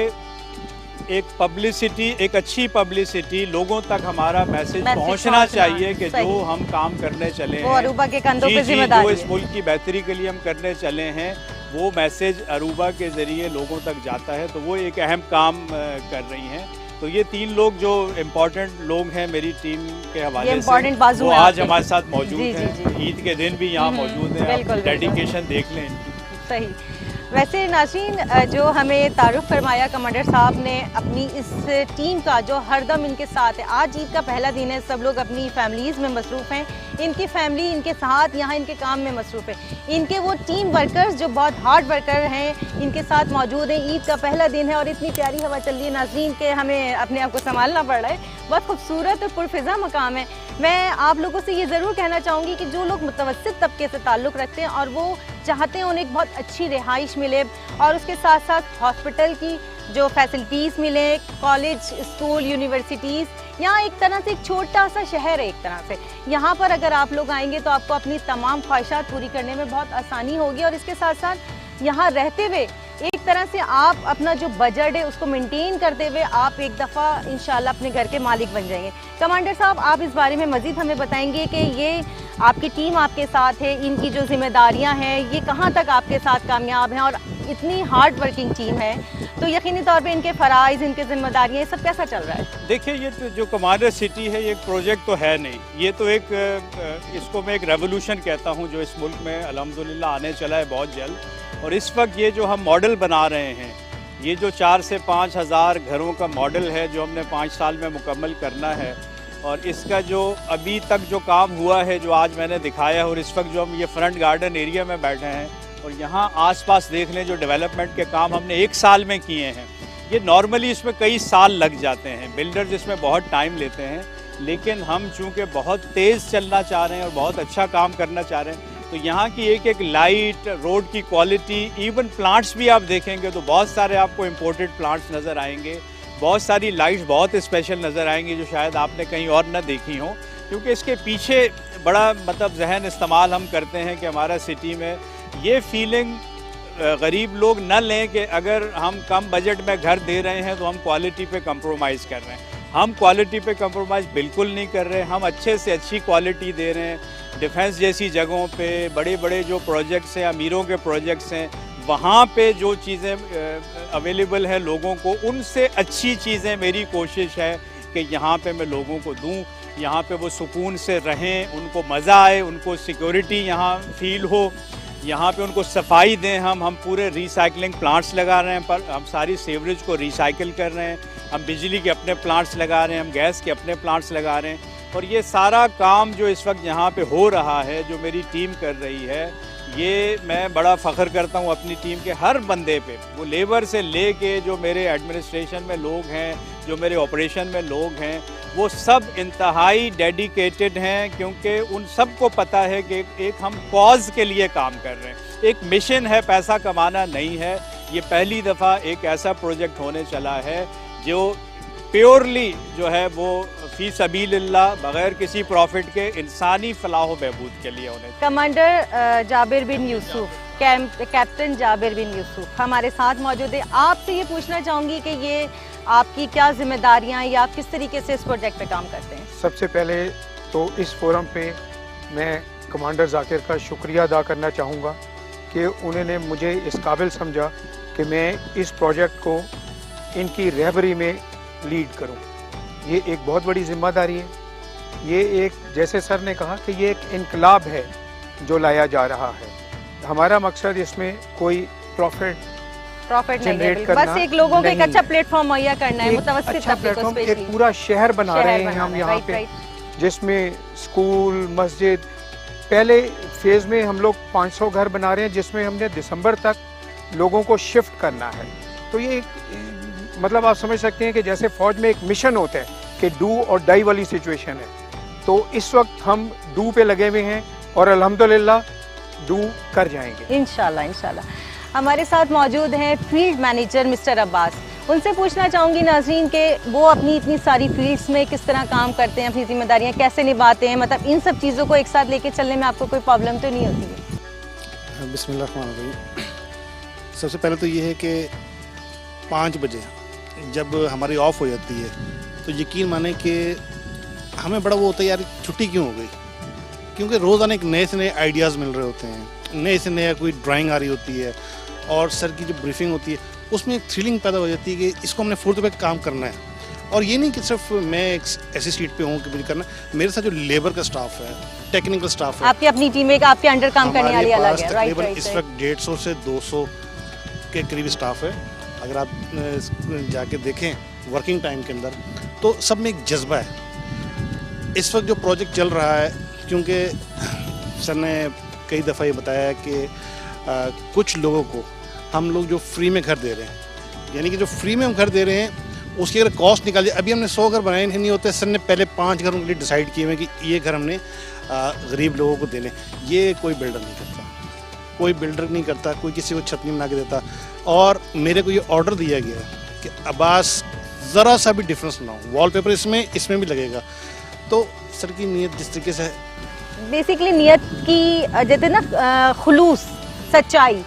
एक पब्लिसिटी, एक अच्छी पब्लिसिटी, लोगों तक हमारा मैसेज पहुंचना चाहिए कि जो हम काम करने चले हैं, अरूबा के कंधों पे जिम्मेदारी जो इस मुल्क की बेहतरी के लिए हम करने चले हैं, वो मैसेज अरूबा के ज़रिए लोगों तक जाता है। तो वो एक अहम काम कर रही हैं। तो ये तीन लोग जो इम्पोर्टेंट लोग हैं मेरी टीम के हवाले से, वो आज हमारे साथ मौजूद हैं। ईद के दिन भी यहाँ मौजूद हैं। डेडिकेशन देख लें इनकी। सही। वैसे नाज़रीन, जो हमें तारुफ फरमाया कमांडर साहब ने अपनी इस टीम का जो हरदम इनके साथ है। आज ईद का पहला दिन है, सब लोग अपनी फैमिलीज़ में मसरूफ़ हैं, इनकी फैमिली इनके साथ यहाँ इनके काम में मसरूफ़ है। इनके वो टीम वर्कर्स जो बहुत हार्ड वर्कर हैं इनके साथ मौजूद हैं। ईद का पहला दिन है और इतनी प्यारी हवा चल रही है नाज़रीन के हमें अपने आप को संभालना पड़ रहा है। बहुत खूबसूरत और पुरफ़िज़ा मकाम है। मैं आप लोगों से ये ज़रूर कहना चाहूँगी कि जो लोग मुतवस्सित तबके से ताल्लुक़ रखते हैं और वो चाहते हैं उन्हें एक बहुत अच्छी रिहाइश मिले और उसके साथ साथ हॉस्पिटल की जो फैसिलिटीज़ मिले, कॉलेज, स्कूल, यूनिवर्सिटीज़, यहाँ एक तरह से एक छोटा सा शहर है एक तरह से। यहाँ पर अगर आप लोग आएंगे तो आपको अपनी तमाम ख्वाहिशात पूरी करने में बहुत आसानी होगी और इसके साथ साथ यहाँ रहते हुए एक तरह से आप अपना जो बजट है उसको मेंटेन करते हुए आप एक दफ़ा इंशाल्लाह अपने घर के मालिक बन जाएंगे। कमांडर साहब, आप इस बारे में मज़ीद हमें बताएंगे कि ये आपकी टीम आपके साथ है, इनकी जो जिम्मेदारियां हैं ये कहाँ तक आपके साथ कामयाब हैं और इतनी हार्ड वर्किंग टीम है, तो यकीनी तौर पे इनके फ़राइज़, इनकी जिम्मेदारियाँ, ये सब कैसा चल रहा है? देखिए, ये तो जो कमांडर सिटी है, ये एक प्रोजेक्ट तो है नहीं, ये तो एक इसको मैं एक रेवोल्यूशन कहता हूँ जो इस मुल्क में अल्हम्दुलिल्लाह आने चला है बहुत जल्द। और इस वक्त ये जो हम मॉडल बना रहे हैं, ये जो 4 से 5 हज़ार घरों का मॉडल है जो हमने 5 साल में मुकम्मल करना है, और इसका जो अभी तक जो काम हुआ है, जो आज मैंने दिखाया है, और इस वक्त जो हम ये फ्रंट गार्डन एरिया में बैठे हैं और यहाँ आसपास देख लें जो डेवलपमेंट के काम हमने 1 साल में किए हैं, ये नॉर्मली इसमें कई साल लग जाते हैं, बिल्डर्स इसमें बहुत टाइम लेते हैं, लेकिन हम चूँकि बहुत तेज़ चलना चाह रहे हैं और बहुत अच्छा काम करना चाह रहे हैं, तो यहाँ की एक एक लाइट, रोड की क्वालिटी, इवन प्लांट्स भी आप देखेंगे तो बहुत सारे आपको इम्पोर्टेड प्लांट्स नज़र आएंगे, बहुत सारी लाइट्स बहुत स्पेशल नज़र आएंगी जो शायद आपने कहीं और न देखी हो, क्योंकि इसके पीछे बड़ा मतलब जहन इस्तेमाल हम करते हैं कि हमारा सिटी में ये फीलिंग गरीब लोग न लें कि अगर हम कम बजट में घर दे रहे हैं तो हम क्वालिटी पे कंप्रोमाइज़ कर रहे हैं। हम क्वालिटी पे कंप्रोमाइज़ बिल्कुल नहीं कर रहे, हम अच्छे से अच्छी क्वालिटी दे रहे हैं। डिफेंस जैसी जगहों पे बड़े बड़े जो प्रोजेक्ट्स हैं, अमीरों के प्रोजेक्ट्स हैं, वहाँ पे जो चीज़ें अवेलेबल है लोगों को, उनसे अच्छी चीज़ें मेरी कोशिश है कि यहाँ पे मैं लोगों को दूँ, यहाँ पे वो सुकून से रहें, उनको मज़ा आए, उनको सिक्योरिटी यहाँ फील हो, यहाँ पे उनको सफाई दें। हम पूरे रिसाइकलिंग प्लांट्स लगा रहे हैं, पर हम सारी सीवरेज को रिसाइकिल कर रहे हैं, हम बिजली के अपने प्लांट्स लगा रहे हैं, हम गैस के अपने प्लांट्स लगा रहे हैं, और ये सारा काम जो इस वक्त यहाँ पे हो रहा है, जो मेरी टीम कर रही है, ये मैं बड़ा फ़ख्र करता हूँ अपनी टीम के हर बंदे पे। वो लेबर से ले जो मेरे एडमिनिस्ट्रेशन में लोग हैं, जो मेरे ऑपरेशन में लोग हैं, वो सब इंतहाई डेडिकेटेड हैं, क्योंकि उन सब को पता है कि एक हम कॉज के लिए काम कर रहे हैं, एक मिशन है, पैसा कमाना नहीं है। ये पहली दफ़ा एक ऐसा प्रोजेक्ट होने चला है जो प्योरली जो है वो फी सबीलिल्लाह, बगैर किसी प्रॉफिट के, इंसानी फलाह व बहबूद के लिए होने। कमांडर जाबिर बिन यूसुफ, कैप्टन जाबिर बिन यूसुफ हमारे साथ मौजूद है। आपसे ये पूछना चाहूँगी कि ये आपकी क्या जिम्मेदारियाँ, या आप किस तरीके से इस प्रोजेक्ट पे काम करते हैं? सबसे पहले तो इस फोरम पे मैं कमांडर जाकिर का शुक्रिया अदा करना चाहूँगा कि उन्होंने मुझे इस काबिल समझा कि मैं इस प्रोजेक्ट को इनकी रहबरी में लीड करूं। ये एक बहुत बड़ी जिम्मेदारी है। ये एक, जैसे सर ने कहा कि ये एक इनकलाब है जो लाया जा रहा है। हमारा मकसद इसमें कोई प्रॉफिट नहीं है, बस एक लोगों को एक अच्छा प्लेटफॉर्म मुहैया करना है, मुतवस्सित अच्छा प्लेटफॉर्म, एक पूरा शहर बना रहे हैं हम यहाँ पे, जिसमें स्कूल, मस्जिद, पहले फेज में हम लोग 500 घर बना रहे हैं, जिसमें हमने दिसंबर तक लोगों को शिफ्ट करना है। तो ये मतलब आप समझ सकते हैं कि जैसे फौज में एक मिशन होता है कि डू और डाई वाली सिचुएशन है, तो इस वक्त हम डू पे लगे हुए हैं और अल्हम्दुलिल्लाह डू कर जाएंगे इंशाल्लाह। हमारे साथ मौजूद हैं फील्ड मैनेजर मिस्टर अब्बास। उनसे पूछना चाहूँगी नाज़रीन के वो अपनी इतनी सारी फील्ड्स में किस तरह काम करते हैं, अपनी जिम्मेदारियाँ कैसे निभाते हैं, मतलब इन सब चीज़ों को एक साथ लेके चलने में आपको कोई प्रॉब्लम तो नहीं होती है? बिस्मिल्लाह। सबसे पहले तो ये है कि 5 बजे जब हमारी ऑफ हो जाती है तो यकीन माने कि हमें बड़ा वो होता है, यार छुट्टी क्यों हो गई, क्योंकि रोज़ाना एक नए से नए आइडियाज़ मिल रहे होते हैं, नए से नया कोई ड्राइंग आ रही होती है, और सर की जो ब्रीफिंग होती है उसमें एक थ्रिलिंग पैदा हो जाती है कि इसको हमने 4 पे काम करना है। और ये नहीं कि सिर्फ मैं एक ऐसी सीट पे हूँ कि मुझे करना, मेरे साथ जो लेबर का स्टाफ है, टेक्निकल स्टाफ है, आपकी अपनी टीम एक आपके अंडर काम करने वाली अलग है, राइट। इस वक्त 150 से 200 के करीब स्टाफ है। अगर आप जाके देखें वर्किंग टाइम के अंदर तो सब में एक जज्बा है। इस वक्त जो प्रोजेक्ट चल रहा है, क्योंकि सर ने कई दफ़ा ये बताया है कि कुछ लोगों को हम लोग जो फ्री में घर दे रहे हैं, यानी कि जो फ्री में हम घर दे रहे हैं उसकी अगर कॉस्ट निकाल जाए, अभी हमने 100 घर बनाए नहीं होते, सर ने पहले 5 घर उनके लिए डिसाइड किए हुए कि ये घर हमने गरीब लोगों को देने। ये कोई बिल्डर नहीं करता, कोई बिल्डर नहीं करता, कोई किसी को छत नहीं बना के देता। और मेरे को ये ऑर्डर दिया गया कि अब्बास ज़रा सा भी डिफरेंस ना हो, वॉलपेपर इसमें भी लगेगा। तो सर की नीयत जिस तरीके से बेसिकली नीयत की, जैसे ना खुलूस, सच्चाई,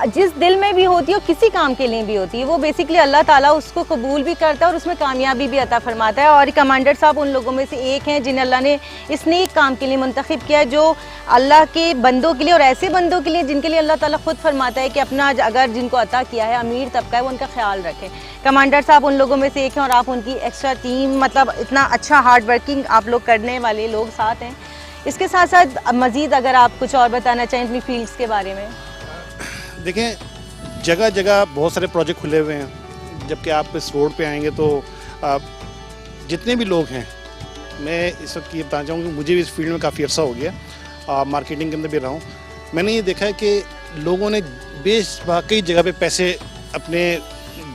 जिस दिल में भी होती है, किसी काम के लिए भी होती है, वो बेसिकली अल्लाह ताला उसको कबूल भी करता है और उसमें कामयाबी भी अता फरमाता है। और कमांडर साहब उन लोगों में से एक हैं जिन्हें अल्लाह ने इस नेक काम के लिए मुंतखब किया, जो अल्लाह के बंदों के लिए और ऐसे बंदों के लिए जिनके लिए अल्लाह ताला खुद फरमाता है कि अपना अगर जिनको अता किया है, अमीर तबका है, वो उनका ख्याल रखें। कमांडर साहब उन लोगों में से एक हैं और आप उनकी एक्स्ट्रा टीम, मतलब इतना अच्छा हार्ड वर्किंग आप लोग करने वाले लोग साथ हैं। इसके साथ साथ मज़ीद अगर आप कुछ और बताना चाहें अपनी फील्ड्स के बारे में। देखें, जगह जगह बहुत सारे प्रोजेक्ट खुले हुए हैं। जबकि आप इस रोड पे आएंगे तो जितने भी लोग हैं, मैं इस वक्त ये बताना चाहूँगा कि मुझे भी इस फील्ड में काफ़ी अर्सा हो गया, मार्केटिंग के अंदर भी रहा हूँ। मैंने ये देखा है कि लोगों ने कई जगह पे पैसे अपने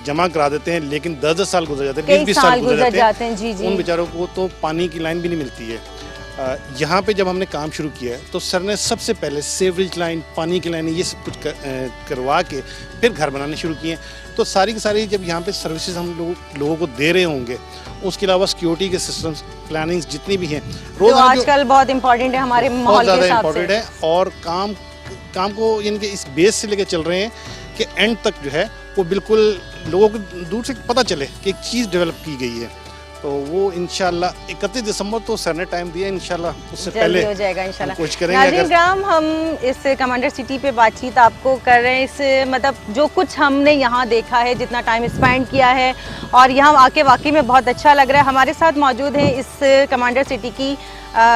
जमा करा देते हैं, लेकिन 10-10 साल गुजर जाते हैं, 20-20 साल गुजर जाते हैं। जी जी। उन बेचारों को तो पानी की लाइन भी नहीं मिलती है। यहाँ पे जब हमने काम शुरू किया है तो सर ने सबसे पहले सेवरेज लाइन, पानी की लाइन, ये सब कुछ करवा के फिर घर बनाने शुरू किए। तो सारी की सारी जब यहाँ पे सर्विसेज हम लोगों को दे रहे होंगे, उसके अलावा सिक्योरिटी के सिस्टम्स, प्लानिंग्स जितनी भी हैं, रोज आजकल बहुत इंपॉर्टेंट है हमारे माहौल के हिसाब से, इम्पोर्टेंट है। और काम को इनके इस बेस से लेकर चल रहे हैं कि एंड तक जो है वो बिल्कुल लोगों को दूर से पता चले कि एक चीज़ डेवलप की गई है। तो वो इंशाल्लाह 31 दिसंबर तो सर ने टाइम दिया, इंशाल्लाह उससे पहले हो जाएगा इंशाल्लाह। कोशिश करेंगे। नाज़रीन ग्राम, हम इस कमांडर सिटी पे बातचीत आपको कर रहे हैं। इस मतलब जो कुछ हमने यहाँ देखा है, जितना टाइम स्पेंड किया है, और यहाँ आके वाकई में बहुत अच्छा लग रहा है। हमारे साथ मौजूद है इस कमांडर सिटी की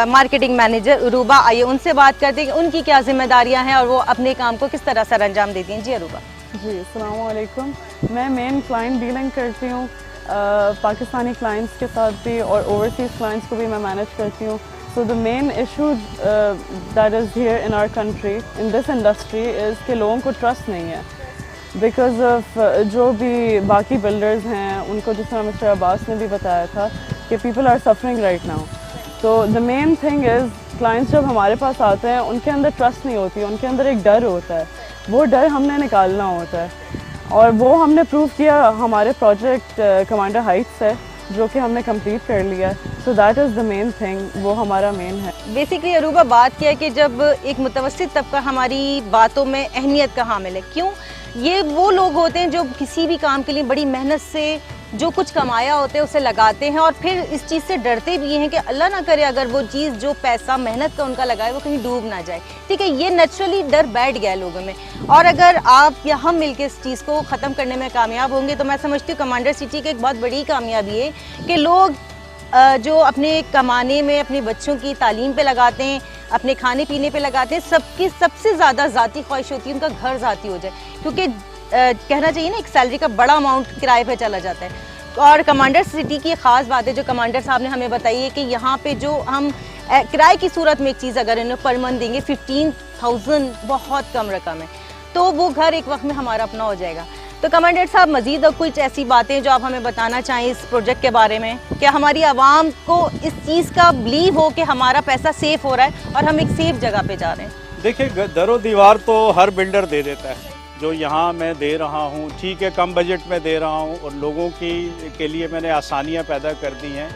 मार्केटिंग मैनेजर अरूबा। आइए उनसे बात करते हैं कि उनकी क्या जिम्मेदारियाँ हैं और वो अपने काम को किस तरह सर अंजाम देती हैं। जी अरूबा। जी, अस्सलाम वालेकुम। मैं मेन क्लाइंट डीलिंग करती हूँ, पाकिस्तानी क्लाइंट्स के साथ भी और ओवरसीज़ क्लाइंट्स को भी मैं मैनेज करती हूँ। So the main issue that is here in our country, in this industry, is कि लोगों को ट्रस्ट नहीं है बिकॉज ऑफ जो भी बाकी बिल्डर्स हैं, उनको जिस तरह मिस्टर अब्बास ने भी बताया था कि people are suffering right now. तो the main thing is clients जब हमारे पास आते हैं, उनके अंदर ट्रस्ट नहीं होती, उनके अंदर एक डर होता है। वो डर हमने निकालना होता है और वो हमने प्रूव किया हमारे प्रोजेक्ट कमांडर हाइट्स है, जो कि हमने कंप्लीट कर लिया। So that is the main thing, वो हमारा मेन है। बेसिकली अरूबा बात किया कि जब एक मुतवस्सित तबका हमारी बातों में अहमियत का हामिल है, क्यों? ये वो लोग होते हैं जो किसी भी काम के लिए बड़ी मेहनत से जो कुछ कमाया होता है उसे लगाते हैं और फिर इस चीज़ से डरते भी हैं कि अल्लाह ना करे अगर वो चीज़ जो पैसा मेहनत का उनका लगा है वो कहीं डूब ना जाए। ठीक है, ये नेचुरली डर बैठ गया है लोगों में, और अगर आप या हम मिलकर इस चीज़ को ख़त्म करने में कामयाब होंगे तो मैं समझती हूँ कमांडर सिटी की एक बहुत बड़ी कामयाबी है कि लोग जो अपने कमाने में अपने बच्चों की तालीम पे लगाते हैं, अपने खाने पीने पे लगाते हैं, सबकी सबसे ज़्यादा ज़ाती ख्वाहिश होती है उनका घर ज़ाती हो जाए, क्योंकि कहना चाहिए ना एक सैलरी का बड़ा अमाउंट किराए पे चला जाता है। और कमांडर सिटी की ख़ास बात है जो कमांडर साहब ने हमें बताई है कि यहाँ पे जो हम किराए की सूरत में एक चीज़ अगर इन्हें पर मंथ देंगे 15,000, बहुत कम रकम है, तो वो घर एक वक्त में हमारा अपना हो जाएगा। तो कमांडर साहब मज़ीद कुछ ऐसी बातें जो आप हमें बताना चाहें इस प्रोजेक्ट के बारे में, क्या हमारी आवाम को इस चीज़ का बिलीव हो कि हमारा पैसा सेफ हो रहा है और हम एक सेफ जगह पे जा रहे हैं? देखिए, दरो दीवार तो हर बिल्डर दे देता है, जो यहाँ मैं दे रहा हूँ ठीक है, कम बजट में दे रहा हूँ और लोगों के लिए मैंने आसानियाँ पैदा कर दी हैं,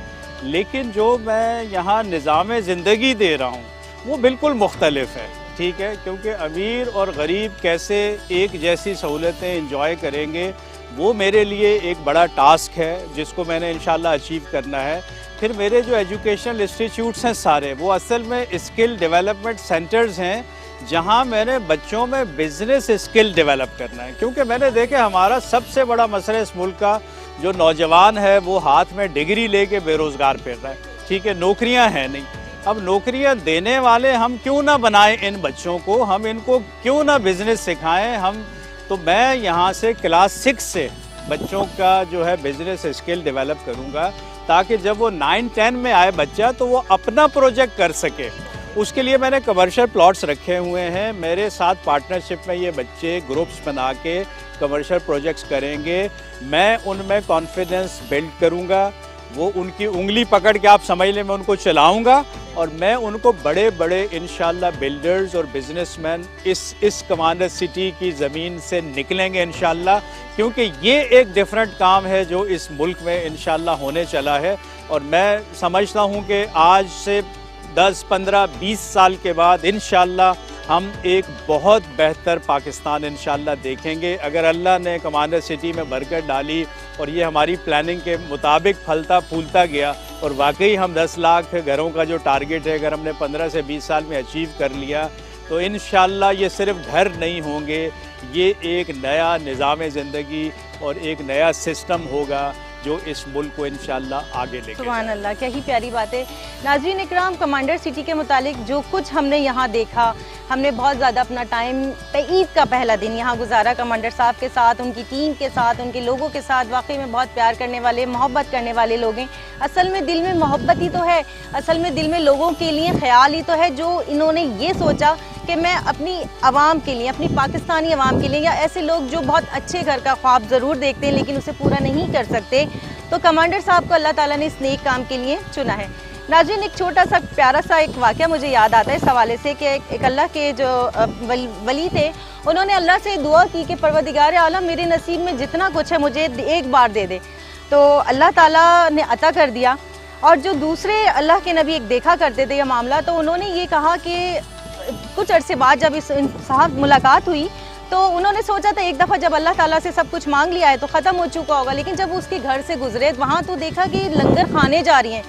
लेकिन जो मैं यहाँ निज़ाम ज़िंदगी दे रहा हूँ वो बिल्कुल मुख्तलिफ है। ठीक है, क्योंकि अमीर और गरीब कैसे एक जैसी सहूलतें एंजॉय करेंगे वो मेरे लिए एक बड़ा टास्क है जिसको मैंने इंशाल्लाह अचीव करना है। फिर मेरे जो एजुकेशनल इंस्टीट्यूट्स हैं सारे, वो असल में स्किल डेवलपमेंट सेंटर्स हैं जहां मैंने बच्चों में बिज़नेस स्किल डेवलप करना है, क्योंकि मैंने देखा हमारा सबसे बड़ा मसला इस मुल्क का जो नौजवान है वो हाथ में डिग्री लेके बेरोज़गार फिर रहा है। ठीक है, नौकरियां हैं नहीं। अब नौकरियां देने वाले हम क्यों ना बनाएं इन बच्चों को, हम इनको क्यों ना बिज़नेस सिखाएं हम। तो मैं यहाँ से क्लास 6 से बच्चों का जो है बिज़नेस स्किल डेवलप करूँगा, ताकि जब वो 9-10 में आए बच्चा तो वो अपना प्रोजेक्ट कर सके। उसके लिए मैंने कमर्शियल प्लॉट्स रखे हुए हैं, मेरे साथ पार्टनरशिप में ये बच्चे ग्रुप्स बना के कमर्शियल प्रोजेक्ट्स करेंगे। मैं उनमें कॉन्फिडेंस बिल्ड करूँगा, वो उनकी उंगली पकड़ के आप समझ लें मैं उनको चलाऊँगा और मैं उनको बड़े बड़े इंशाल्लाह बिल्डर्स और बिजनेसमैन इस कमांडर सिटी की ज़मीन से निकलेंगे इंशाल्लाह, क्योंकि ये एक डिफरेंट काम है जो इस मुल्क में इंशाल्लाह होने चला है। और मैं समझता हूँ कि आज से 10, 15, 20 साल के बाद इंशाल्लाह हम एक बहुत बेहतर पाकिस्तान इंशाल्लाह देखेंगे। अगर अल्लाह ने कमांडर सिटी में बरकत डाली और ये हमारी प्लानिंग के मुताबिक फलता फूलता गया और वाकई हम 10 लाख घरों का जो टारगेट है अगर हमने 15 से 20 साल में अचीव कर लिया तो इंशाल्लाह ये सिर्फ घर नहीं होंगे, ये एक नया निज़ाम ज़िंदगी और एक नया सिस्टम होगा जो इस मुल्क को इंशाल्लाह आगे लेके सुभान अल्लाह, क्या ही प्यारी बात है। नाज़रीन इकराम, कमांडर सिटी के मुतालिक जो कुछ हमने यहाँ देखा, हमने बहुत ज़्यादा अपना टाइम ईद का पहला दिन यहाँ गुजारा कमांडर साहब के साथ, उनकी टीम के साथ, उनके लोगों के साथ। वाकई में बहुत प्यार करने वाले, मोहब्बत करने वाले लोग हैं। असल में दिल में मोहब्बत ही तो है, असल में दिल में लोगों के लिए ख्याल ही तो है जो इन्होंने ये सोचा कि मैं अपनी आवाम के लिए, अपनी पाकिस्तानी आवाम के लिए, या ऐसे लोग जो बहुत अच्छे घर का ख्वाब ज़रूर देखते हैं लेकिन उसे पूरा नहीं कर सकते, तो कमांडर साहब को अल्लाह ताला ने इस नेक काम के लिए चुना है। नाज़रीन, एक छोटा सा प्यारा सा एक वाक़या मुझे याद आता है इस हवाले से कि एक अल्लाह के जो वली थे, उन्होंने अल्लाह से दुआ की कि परवरदिगार आलम मेरे नसीब में जितना कुछ है मुझे एक बार दे दे, तो अल्लाह ताला ने अता कर दिया। और जो दूसरे अल्लाह के नबी एक देखा करते थे यह मामला, तो उन्होंने ये कहा कि कुछ अरसे बाद जब इस साहब मुलाकात हुई तो उन्होंने सोचा था एक दफ़ा जब अल्लाह ताला से सब कुछ मांग लिया है तो ख़त्म हो चुका होगा, लेकिन जब उसके घर से गुजरे वहाँ तो देखा कि लंगर खाने जा रही हैं।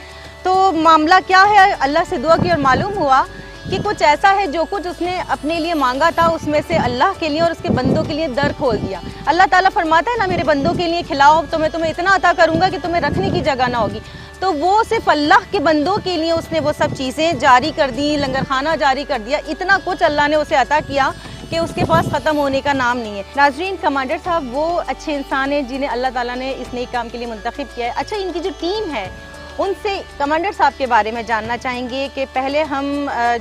तो मामला क्या है, अल्लाह से दुआ की और मालूम हुआ कि कुछ ऐसा है जो कुछ उसने अपने लिए मांगा था उसमें से अल्लाह के लिए और उसके बंदों के लिए दर खोल दिया। अल्लाह ताला फरमाता है ना, मेरे बंदों के लिए खिलाओ तो मैं तुम्हें इतना अता करूँगा कि तुम्हें रखने की जगह ना होगी। तो वो सिर्फ अल्लाह के बंदों के लिए उसने वो सब चीज़ें जारी कर दी, लंगर खाना जारी कर दिया। इतना कुछ अल्लाह ने उसे अता किया कि उसके पास ख़त्म होने का नाम नहीं है। नाज़रीन, कमांडर साहब वो अच्छे इंसान हैं जिन्हें अल्लाह ताला ने इस नेक काम के लिए मुंतखब किया है। अच्छा, इनकी जो टीम है उनसे कमांडर साहब के बारे में जानना चाहेंगे कि पहले हम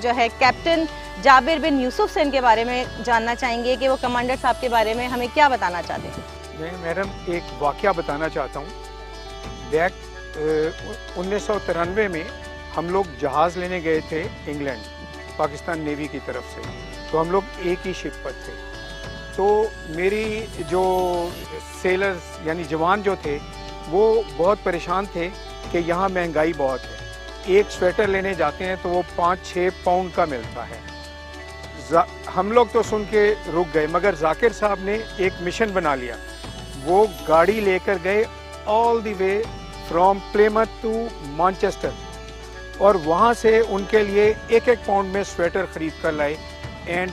जो है कैप्टन जाबिर बिन यूसुफ से इनके बारे में जानना चाहेंगे कि वो कमांडर साहब के बारे में हमें क्या बताना चाहते हैं। मैं मैडम एक वाक़या बताना चाहता हूँ। बैक 1993 में हम लोग जहाज़ लेने गए थे इंग्लैंड, पाकिस्तान नेवी की तरफ से, तो हम लोग एक ही शिप पर थे। तो मेरी जो सेलर्स यानी जवान जो थे वो बहुत परेशान थे कि यहाँ महंगाई बहुत है, एक स्वेटर लेने जाते हैं तो वो 5-6 पाउंड का मिलता है। हम लोग तो सुन के रुक गए, मगर जाकिर साहब ने एक मिशन बना लिया। वो गाड़ी लेकर गए all the way from Plymouth to Manchester और वहाँ से उनके लिए 1-1 पाउंड में स्वेटर खरीद कर लाए एंड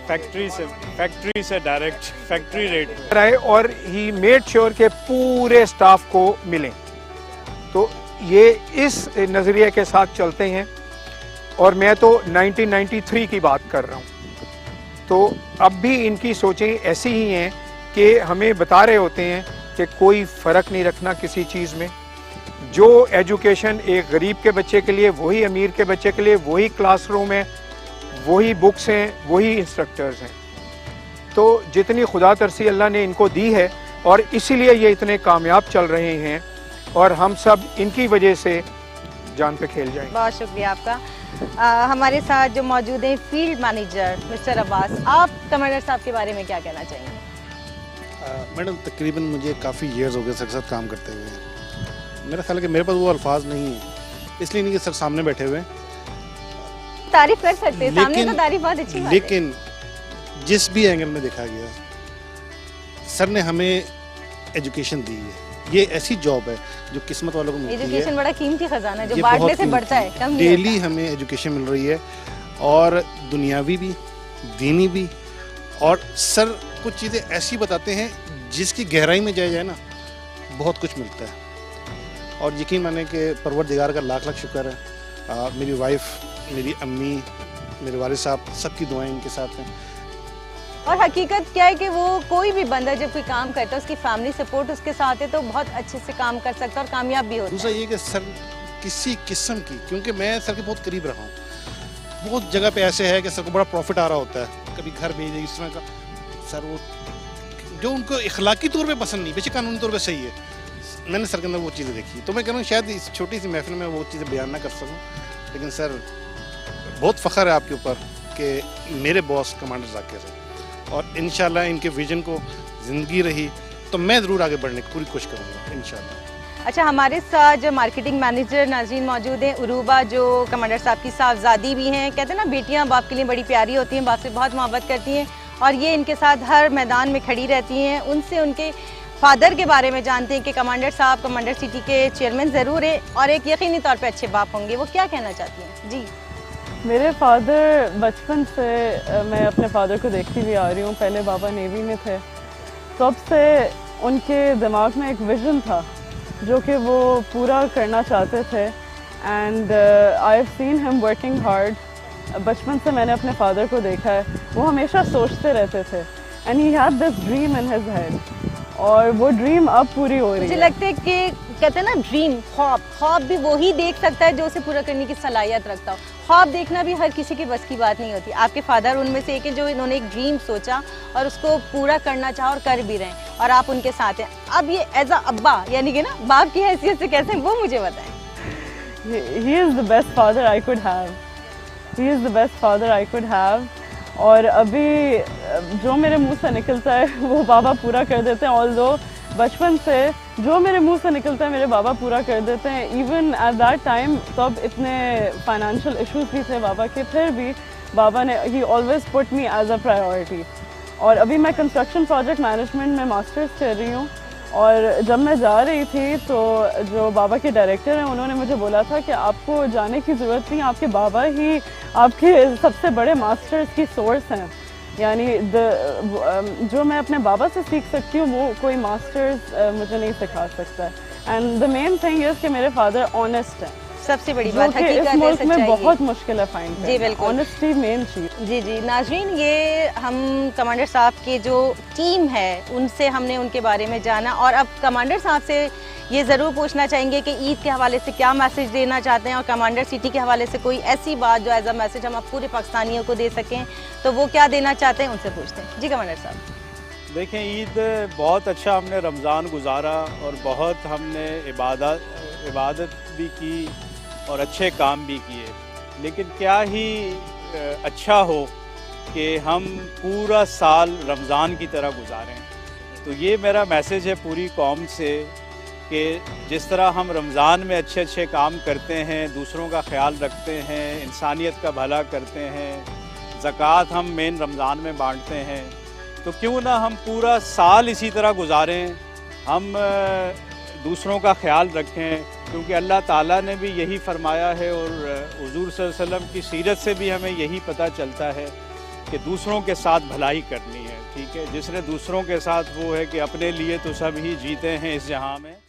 फैक्ट्री से डायरेक्ट फैक्ट्री रेट आए और ही मेड श्योर के पूरे स्टाफ को मिले। तो ये इस नज़रिए के साथ चलते हैं और मैं तो 1993 की बात कर रहा हूँ। तो अब भी इनकी सोचें ऐसी ही हैं कि हमें बता रहे होते हैं कि कोई फ़र्क नहीं रखना किसी चीज़ में। जो एजुकेशन एक गरीब के बच्चे के लिए, वही अमीर के बच्चे के लिए, वही क्लासरूम है, वही बुक्स हैं, वही इंस्ट्रक्टर्स हैं। तो जितनी खुदा तरसी अल्लाह ने इनको दी है और इसीलिए ये इतने कामयाब चल रहे हैं और हम सब इनकी वजह से जान पे खेल जाएंगे। बहुत शुक्रिया आपका। हमारे साथ जो मौजूद हैं फील्ड मैनेजर मिस्टर अब्बास, आप कमांडर साहब के बारे में क्या कहना चाहेंगे? मैडम, तकरीबन मुझे काफ़ी ईयर्स हो गए सर के साथ काम करते हुए। मेरा ख्याल है कि मेरे पास वो अल्फाज नहीं है, इसलिए नहीं कि सर सामने बैठे हुए तारीफ कर सकते हैं, सामने तो तारीफ बहुत अच्छी बात है। लेकिन जिस भी एंगल में देखा गया, सर ने हमें एजुकेशन दी है। ये ऐसी जॉब है जो किस्मत वालों को मिलती है। एजुकेशन बड़ा कीमती खजाना है जो बांटने से बढ़ता है, कम नहीं डेली हमें एजुकेशन मिल रही है और दुनियावी भी, दीनी भी। और सर कुछ चीज़ें ऐसी बताते हैं जिसकी गहराई में जाया जाए ना, बहुत कुछ मिलता है। और यकीन माने कि परवरदिगार का लाख लाख शुक्र है। मेरी वाइफ, मेरी अम्मी, मेरे वालिद साहब, सबकी दुआएं इनके साथ हैं। और हकीकत क्या है कि वो कोई भी बंदा जब कोई काम करता है उसकी फैमिली सपोर्ट उसके साथ है तो बहुत अच्छे से काम कर सकता है और कामयाब भी होता है। दूसरा ये कि सर किसी किस्म की, क्योंकि मैं सर के बहुत करीब रहा हूँ, बहुत जगह पे ऐसे है कि सर को बड़ा प्रॉफिट आ रहा होता है, कभी घर भेज दे इस तरह का। सर वो जो उनको इखलाकी तौर पे पसंद नहीं, बेशक कानूनी तौर पे सही है, मैंने सर के अंदर वो चीज़ें देखी। तो मैं कह रहा हूँ शायद इस छोटी सी महफिल में वो चीज़ें बयान ना कर सकूँ, लेकिन सर बहुत फ़ख्र है आपके ऊपर कि मेरे बॉस कमांडर जाकिर हैं और इंशाल्लाह इनके विजन को ज़िंदगी रही तो मैं ज़रूर आगे बढ़ने की पूरी कोशिश करूँगा इंशाल्लाह। अच्छा, हमारे साथ जो मार्केटिंग मैनेजर नाज़रीन मौजूद हैं, उरूबा, जो कमांडर साहब की साहबजादी भी हैं। कहते हैं ना, बेटियां बाप के लिए बड़ी प्यारी होती हैं, बाप से बहुत मोहब्बत करती हैं, और ये इनके साथ हर मैदान में खड़ी रहती हैं। उनसे उनके फादर के बारे में जानते हैं कि कमांडर साहब कमांडर सिटी के चेयरमैन ज़रूर हैं और एक यकीनी तौर पे अच्छे बाप होंगे। वो क्या कहना चाहती हैं? जी, मेरे फादर बचपन से मैं अपने फादर को देखती भी आ रही हूँ। पहले बाबा नेवी में थे, तब से उनके दिमाग में एक विज़न था जो कि वो पूरा करना चाहते थे। And I have seen him working hard. बचपन से मैंने अपने फादर को देखा है, वो हमेशा सोचते रहते थे, and he had this dream in his head, और वो ड्रीम अब पूरी हो रही है। मुझे लगता है कि कहते हैं ना, ड्रीम, ख्वाब भी वही देख सकता है जो उसे पूरा करने की सलाहियत रखता हो। ख्वाब देखना भी हर किसी के बस की बात नहीं होती। आपके फादर उनमें से एक है जो इन्होंने एक ड्रीम सोचा और उसको पूरा करना चाहा और कर भी रहे हैं, और आप उनके साथ हैं। अब ये एज अ अब्बा, यानी कि ना बाप की हैसियत से कैसे, वो मुझे बताएं। He is the best father I could have. He is the best father I could have. और अभी जो मेरे मुंह से निकलता है वो बाबा पूरा कर देते हैं। ऑल्दो बचपन से जो मेरे मुंह से निकलता है मेरे बाबा पूरा कर देते हैं। इवन एट दैट टाइम तब इतने फाइनेंशियल इश्यूज भी थे बाबा के, फिर भी बाबा ने ही always put me as a priority. और अभी मैं कंस्ट्रक्शन प्रोजेक्ट मैनेजमेंट में मास्टर्स कर रही हूँ, और जब मैं जा रही थी तो जो बाबा के डायरेक्टर हैं उन्होंने मुझे बोला था कि आपको जाने की ज़रूरत नहीं, आपके बाबा ही आपके सबसे बड़े मास्टर्स की सोर्स हैं। यानी जो मैं अपने बाबा से सीख सकती हूँ वो कोई मास्टर्स मुझे नहीं सिखा सकता है। And the main thing is कि मेरे फादर ऑनेस्ट हैं, सबसे बड़ी जो बात कि इस मुल्क में बहुत मुश्किल है फाइंड करना। जी बिल्कुल, ऑनेस्टी मेन चीज़। जी जी नाजरीन, ये हम कमांडर साहब के जो टीम है उनसे हमने उनके बारे में जाना, और अब कमांडर साहब से ये ज़रूर पूछना चाहेंगे कि ईद के हवाले से क्या मैसेज देना चाहते हैं, और कमांडर सिटी के हवाले से कोई ऐसी बात जो एज अ मैसेज हम पूरे पाकिस्तानियों को दे सकें, तो वो क्या देना चाहते हैं, उनसे पूछते हैं। जी कमांडर साहब। देखें, ईद बहुत अच्छा हमने रमज़ान गुजारा और बहुत हमने इबादत भी की और अच्छे काम भी किए, लेकिन क्या ही अच्छा हो कि हम पूरा साल रमज़ान की तरह गुजारें। तो ये मेरा मैसेज है पूरी कौम से कि जिस तरह हम रमज़ान में अच्छे अच्छे काम करते हैं, दूसरों का ख्याल रखते हैं, इंसानियत का भला करते हैं, ज़कात हम मेन रमज़ान में बांटते हैं, तो क्यों ना हम पूरा साल इसी तरह गुजारें, हम दूसरों का ख्याल रखें, क्योंकि अल्लाह ताला ने भी यही फरमाया है, और हुज़ूर सल्लल्लाहु अलैहि वसल्लम की सीरत से भी हमें यही पता चलता है कि दूसरों के साथ भलाई करनी है। ठीक है, जिसने दूसरों के साथ वो है कि अपने लिए तो सब ही जीते हैं इस जहां में।